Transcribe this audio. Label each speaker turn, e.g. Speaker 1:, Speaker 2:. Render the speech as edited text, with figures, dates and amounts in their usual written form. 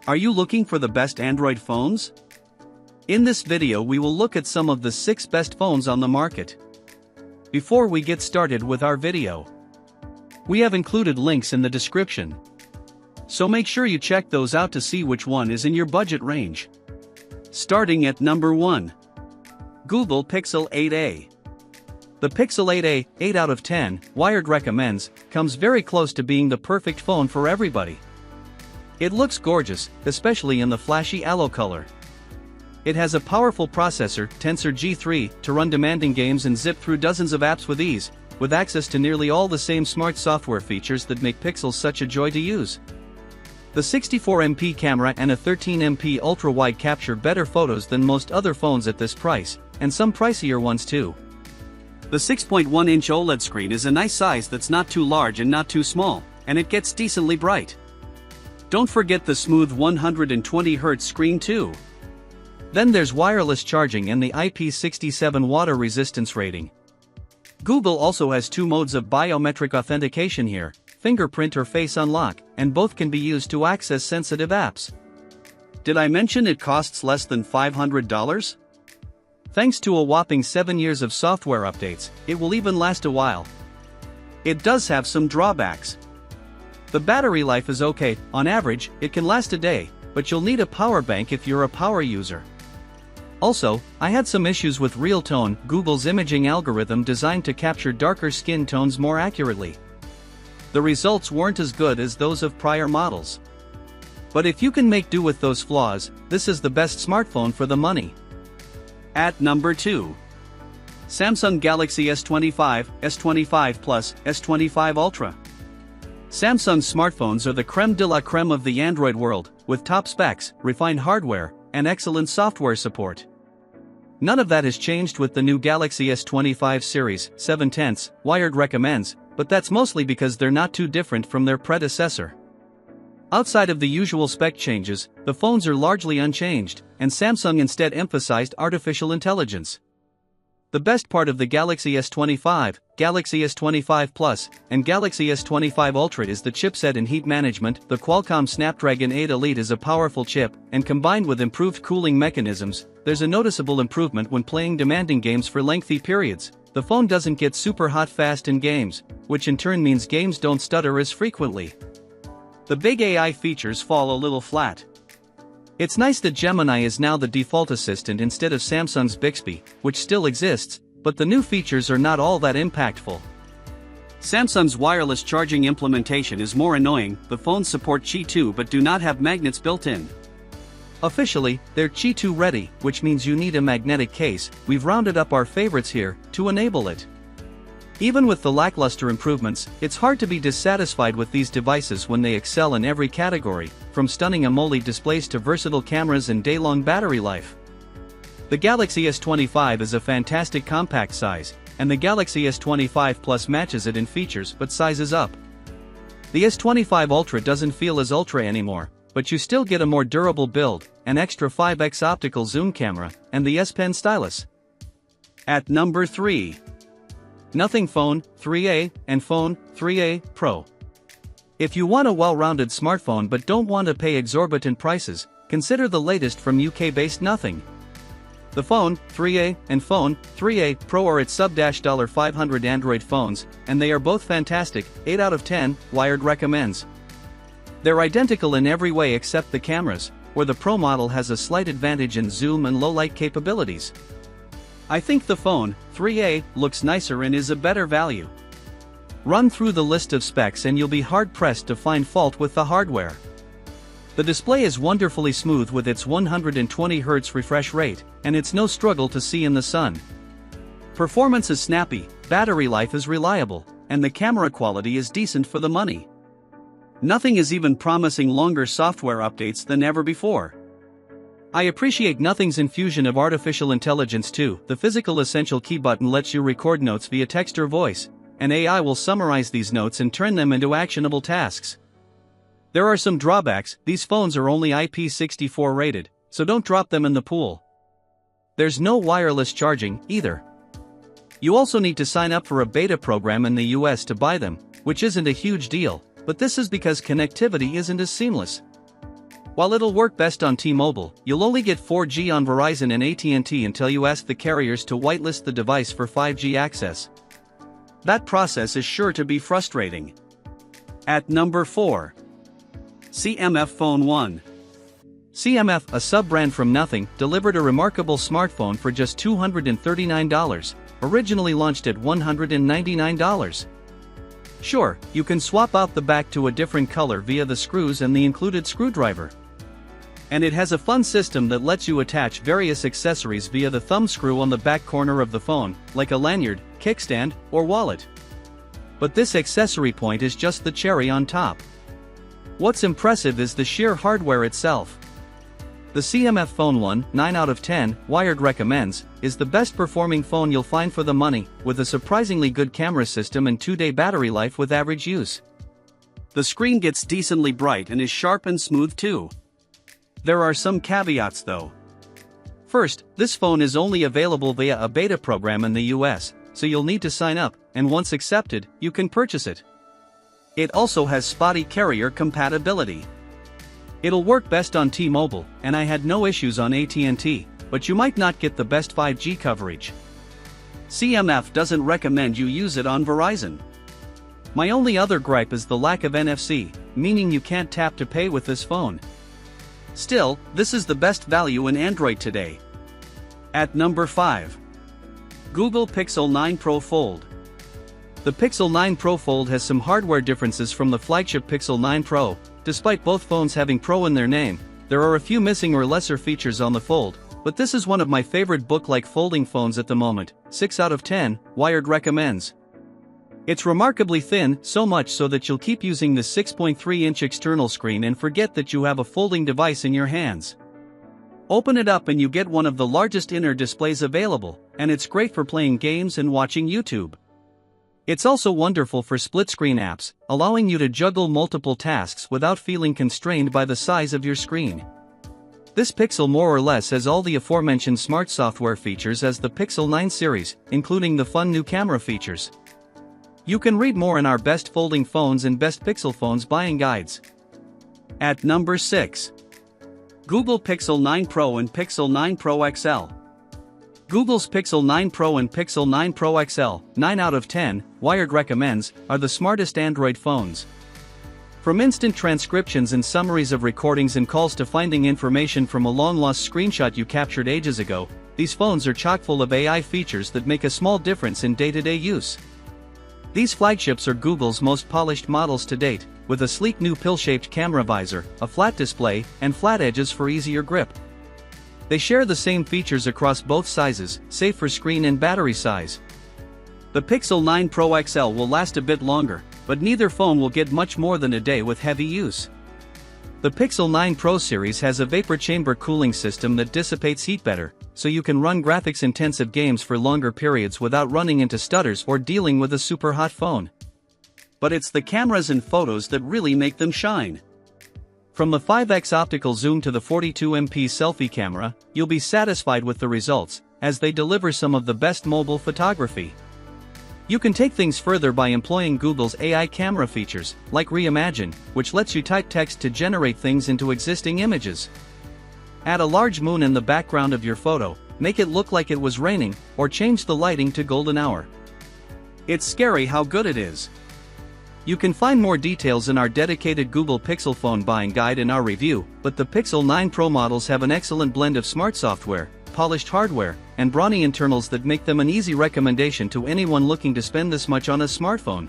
Speaker 1: Are you looking for the best Android phones? In this video we will look at some of the 6 best phones on the market. Before we get started with our video, we have included links in the description. So make sure you check those out to see which one is in your budget range. Starting at number 1. Google Pixel 8a. The Pixel 8a, 8 out of 10, Wired recommends, comes very close to being the perfect phone for everybody. It looks gorgeous, especially in the flashy aloe color. It has a powerful processor, Tensor G3, to run demanding games and zip through dozens of apps with ease, with access to nearly all the same smart software features that make Pixel such a joy to use. The 64MP camera and a 13MP ultra-wide capture better photos than most other phones at this price, and some pricier ones too. The 6.1-inch OLED screen is a nice size that's not too large and not too small, and it gets decently bright. Don't forget the smooth 120Hz screen too. Then there's wireless charging and the IP67 water resistance rating. Google also has 2 modes of biometric authentication here, fingerprint or face unlock, and both can be used to access sensitive apps. Did I mention it costs less than $500? Thanks to a whopping 7 years of software updates, it will even last a while. It does have some drawbacks. The battery life is okay, on average, it can last a day, but you'll need a power bank if you're a power user. Also, I had some issues with Real Tone, Google's imaging algorithm designed to capture darker skin tones more accurately. The results weren't as good as those of prior models. But if you can make do with those flaws, this is the best smartphone for the money. At number 2. Samsung Galaxy S25, S25 Plus, S25 Ultra. Samsung smartphones are the creme de la creme of the Android world, with top specs, refined hardware, and excellent software support. None of that has changed with the new Galaxy S25 series, 7/10, Wired recommends, but that's mostly because they're not too different from their predecessor. Outside of the usual spec changes, the phones are largely unchanged, and Samsung instead emphasized artificial intelligence. The best part of the Galaxy S25, Galaxy S25 Plus, and Galaxy S25 Ultra is the chipset and heat management. The Qualcomm Snapdragon 8 Elite is a powerful chip, and combined with improved cooling mechanisms, there's a noticeable improvement when playing demanding games for lengthy periods. The phone doesn't get super hot fast in games, which in turn means games don't stutter as frequently. The big AI features fall a little flat. It's nice that Gemini is now the default assistant instead of Samsung's Bixby, which still exists, but the new features are not all that impactful. Samsung's wireless charging implementation is more annoying. The phones support Qi 2 but do not have magnets built in. Officially, they're Qi 2 ready, which means you need a magnetic case. We've rounded up our favorites here to enable it. Even with the lackluster improvements, it's hard to be dissatisfied with these devices when they excel in every category, from stunning AMOLED displays to versatile cameras and day-long battery life. The Galaxy S25 is a fantastic compact size, and the Galaxy S25 Plus matches it in features but sizes up. The S25 Ultra doesn't feel as ultra anymore, but you still get a more durable build, an extra 5x optical zoom camera, and the S Pen stylus. At number 3. Nothing Phone 3a and Phone 3a Pro. If you want a well-rounded smartphone but don't want to pay exorbitant prices, consider the latest from UK-based Nothing. The Phone 3a and Phone 3a Pro are its sub-$500 Android phones, and they are both fantastic. 8 out of 10, Wired recommends. They're identical in every way except the cameras, where the Pro model has a slight advantage in zoom and low-light capabilities. I think the Phone 3a looks nicer and is a better value. Run through the list of specs and you'll be hard-pressed to find fault with the hardware. The display is wonderfully smooth with its 120Hz refresh rate, and it's no struggle to see in the sun. Performance is snappy, battery life is reliable, and the camera quality is decent for the money. Nothing is even promising longer software updates than ever before. I appreciate Nothing's infusion of artificial intelligence too. The physical essential key button lets you record notes via text or voice, and AI will summarize these notes and turn them into actionable tasks. There are some drawbacks. These phones are only IP64 rated, so don't drop them in the pool. There's no wireless charging, either. You also need to sign up for a beta program in the US to buy them, which isn't a huge deal, but this is because connectivity isn't as seamless. While it'll work best on T-Mobile, you'll only get 4G on Verizon and AT&T until you ask the carriers to whitelist the device for 5G access. That process is sure to be frustrating. At number 4. CMF Phone 1. CMF, a sub-brand from nothing, delivered a remarkable smartphone for just $239, originally launched at $199. Sure, you can swap out the back to a different color via the screws and the included screwdriver. And it has a fun system that lets you attach various accessories via the thumb screw on the back corner of the phone, like a lanyard, kickstand, or wallet. But this accessory point is just the cherry on top. What's impressive is the sheer hardware itself. The CMF Phone 1, 9 out of 10, Wired recommends, is the best performing phone you'll find for the money, with a surprisingly good camera system and 2-day battery life with average use. The screen gets decently bright and is sharp and smooth too. There are some caveats though. First, this phone is only available via a beta program in the US, so you'll need to sign up, and once accepted, you can purchase it. It also has spotty carrier compatibility. It'll work best on T-Mobile, and I had no issues on AT&T, but you might not get the best 5G coverage. CMF doesn't recommend you use it on Verizon. My only other gripe is the lack of NFC, meaning you can't tap to pay with this phone. Still, this is the best value in Android today. At number 5. Google Pixel 9 Pro Fold. The Pixel 9 Pro Fold has some hardware differences from the flagship Pixel 9 Pro. Despite both phones having Pro in their name, there are a few missing or lesser features on the Fold, but this is one of my favorite book-like folding phones at the moment. 6 out of 10, Wired recommends. It's remarkably thin, so much so that you'll keep using the 6.3-inch external screen and forget that you have a folding device in your hands. Open it up and you get one of the largest inner displays available, and it's great for playing games and watching YouTube. It's also wonderful for split-screen apps, allowing you to juggle multiple tasks without feeling constrained by the size of your screen. This Pixel more or less has all the aforementioned smart software features as the Pixel 9 series, including the fun new camera features. You can read more in our Best Folding Phones and Best Pixel Phones buying guides. At number 6. Google Pixel 9 Pro and Pixel 9 Pro XL. Google's Pixel 9 Pro and Pixel 9 Pro XL, 9 out of 10, Wired recommends, are the smartest Android phones. From instant transcriptions and summaries of recordings and calls to finding information from a long-lost screenshot you captured ages ago, these phones are chock full of AI features that make a small difference in day-to-day use. These flagships are Google's most polished models to date, with a sleek new pill-shaped camera visor, a flat display, and flat edges for easier grip. They share the same features across both sizes, save for screen and battery size. The Pixel 9 Pro XL will last a bit longer, but neither phone will get much more than a day with heavy use. The Pixel 9 Pro series has a vapor chamber cooling system that dissipates heat better, so you can run graphics-intensive games for longer periods without running into stutters or dealing with a super hot phone. But it's the cameras and photos that really make them shine. From the 5x optical zoom to the 42MP selfie camera, you'll be satisfied with the results, as they deliver some of the best mobile photography. You can take things further by employing Google's AI camera features, like Reimagine, which lets you type text to generate things into existing images. Add a large moon in the background of your photo, make it look like it was raining, or change the lighting to golden hour. It's scary how good it is. You can find more details in our dedicated Google Pixel phone buying guide in our review, but the Pixel 9 Pro models have an excellent blend of smart software, polished hardware, and brawny internals that make them an easy recommendation to anyone looking to spend this much on a smartphone.